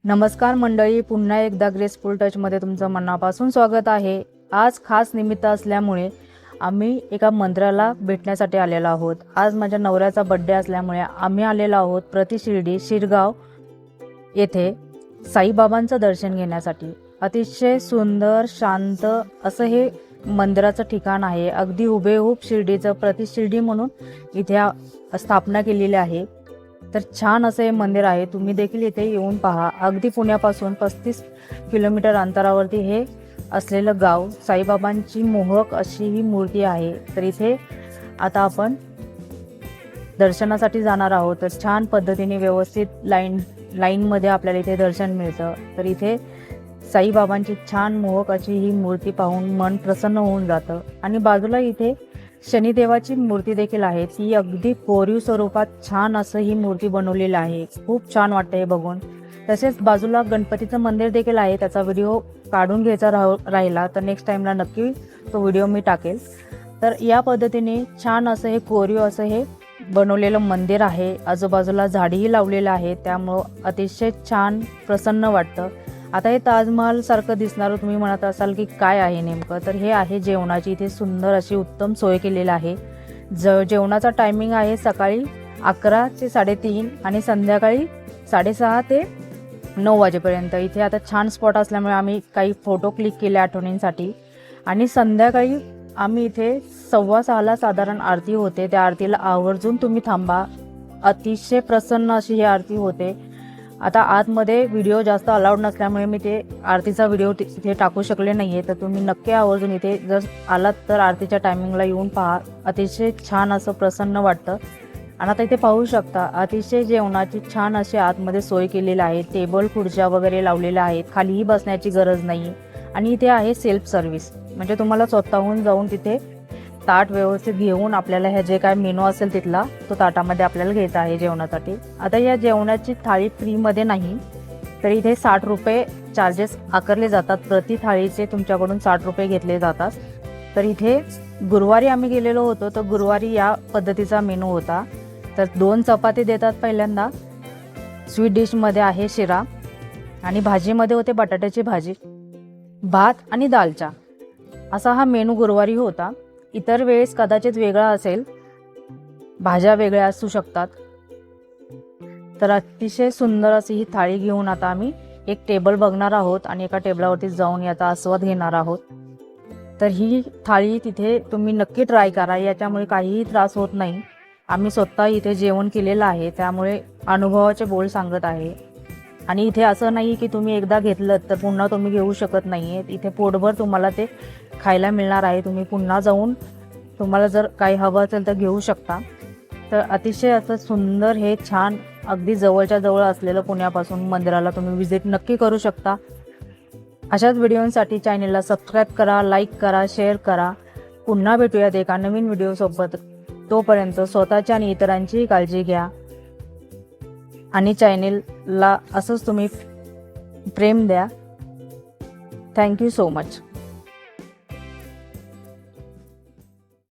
नमस्कार मंडळी, पुन्हा एकदा ग्रेसफुल टचमध्ये तुमचं मनापासून स्वागत आहे। आज खास निमित्त असल्यामुळे आम्ही एका मंदिराला भेटण्यासाठी आलेलो आहोत। आज माझ्या नवऱ्याचा बर्थडे असल्यामुळे आम्ही आलेलो आहोत प्रति शिर्डी शिरगाव येथे साईबाबांचं दर्शन घेण्यासाठी। अतिशय सुंदर शांत असं हे मंदिराचं ठिकाण आहे। अगदी हुबेहूब शिर्डीचं प्रति शिर्डी म्हणून इथे स्थापना केलेली आहे। तर छान असं हे मंदिर आहे, तुम्ही देखील इथे येऊन पहा। अगदी पुण्यापासून 35 किलोमीटर अंतरावरती हे असलेलं गाव, साईबाबांची मोहक अशी ही मूर्ती आहे। तर इथे आता आपण दर्शनासाठी जाणार आहोत। तर छान पद्धतीने व्यवस्थित लाईनमध्ये आपल्याला इथे दर्शन मिळतं। तर इथे साईबाबांची छान मोहक अशी ही मूर्ती पाहून मन प्रसन्न होऊन जातं। आणि बाजूला इथे शनिदेवाची मूर्ती देखील आहे, ती अगदी कोरीव स्वरूपात छान असं ही मूर्ती बनवलेली आहे। खूप छान वाटतं हे बघून। तसेच बाजूला गणपतीचं मंदिर देखील आहे, त्याचा व्हिडिओ काढून घ्यायचा राहिला तर नेक्स्ट टाइमला नक्की तो व्हिडिओ मी टाकेल। तर या पद्धतीने छान असं हे कोरीव असं हे बनवलेलं मंदिर आहे। आजूबाजूला झाडीही लावलेलं आहे, त्यामुळं अतिशय छान प्रसन्न वाटतं। आता हे ताजमहल सारखं दिसणारं तुम्ही म्हणत असाल की काय आहे नेमकं, तर हे आहे जेवणाची। इथे सुंदर अशी उत्तम सोय केलेली आहे। जेवणाचा टायमिंग आहे सकाळी 11 ते 3:30 आणि संध्याकाळी 6:30 ते 9 वाजेपर्यंत। इथे आता छान स्पॉट असल्यामुळे आम्ही काही फोटो क्लिक केले आठवणींसाठी। आणि संध्याकाळी आम्ही इथे 5:15ला साधारण आरती होते, त्या आरतीला आवर्जून तुम्ही थांबा। अतिशय प्रसन्न अशी ही आरती होते। आता आतमध्ये व्हिडिओ जास्त अलाउड नसल्यामुळे मी ते आरतीचा व्हिडिओ इथे टाकू शकले नाही आहे। तर तुम्ही नक्की आवर्जून इथे जर आलात तर आरतीच्या टायमिंगला येऊन पहा, अतिशय छान असं प्रसन्न वाटतं। आणि आता इथे पाहू शकता अतिशय जेवणाची छान अशी आतमध्ये सोय केलेली आहे। टेबल खुर्च्या वगैरे लावलेल्या आहेत, खालीही बसण्याची गरज नाही। आणि इथे आहे सेल्फ सर्व्हिस, म्हणजे तुम्हाला स्वतःहून जाऊन तिथे ताट व्यवस्थित घेऊन आपल्याला हे जे काय मेनू असेल तिथला तो ताटामध्ये आपल्याला घ्यायचा आहे जेवणासाठी। आता या जेवणाची थाळी फ्रीमध्ये नाही, तर इथे 60 रुपये चार्जेस आकारले जातात। प्रति थाळीचे तुमच्याकडून 60 रुपये घेतले जातात। तर इथे गुरुवारी आम्ही गेलेलो होतो, तर गुरुवारी या पद्धतीचा मेनू होता। तर 2 चपाती देतात पहिल्यांदा, स्वीट डिशमध्ये आहे शिरा, आणि भाजीमध्ये होते बटाट्याची भाजी, भात आणि दालचा, असा हा मेनू गुरुवारी होता। इतर वेळेस कदाचित वेगळा असेल, भाज्या वेगळ्या असू शकतात। तर अतिशय सुंदर अशी ही थाळी घेऊन आता आम्ही एक टेबल बघणार आहोत आणि एका टेबलावरती जाऊन याचा आस्वाद घेणार आहोत। तर ही थाळी तिथे तुम्ही नक्की ट्राय करा, याच्यामुळे काहीही त्रास होत नाही। आम्ही स्वतः इथे जेवण केलेलं आहे, त्यामुळे अनुभवाचे बोल सांगत आहे। आणि इथे असं नाही की तुम्ही एकदा घेतलं तर पुन्हा तुम्ही घेऊ शकत नाही आहे। इथे पोटभर तुम्हाला ते खायला मिळणार आहे, तुम्ही पुन्हा जाऊन तुम्हाला जर काही हवं असेल तर घेऊ शकता। तर अतिशय असं सुंदर हे छान अगदी जवळच्या जवळ असलेलं पुण्यापासून मंदिराला तुम्ही विजिट नक्की करू शकता। अशाच व्हिडिओंसाठी चॅनलला सबस्क्राईब करा, लाईक करा, शेअर करा। पुन्हा भेटूयात एका नवीन व्हिडिओसोबत। तोपर्यंत स्वतःची आणि इतरांचीही काळजी घ्या आणि चॅनलला असंच तुम्ही प्रेम द्या। Thank you so much.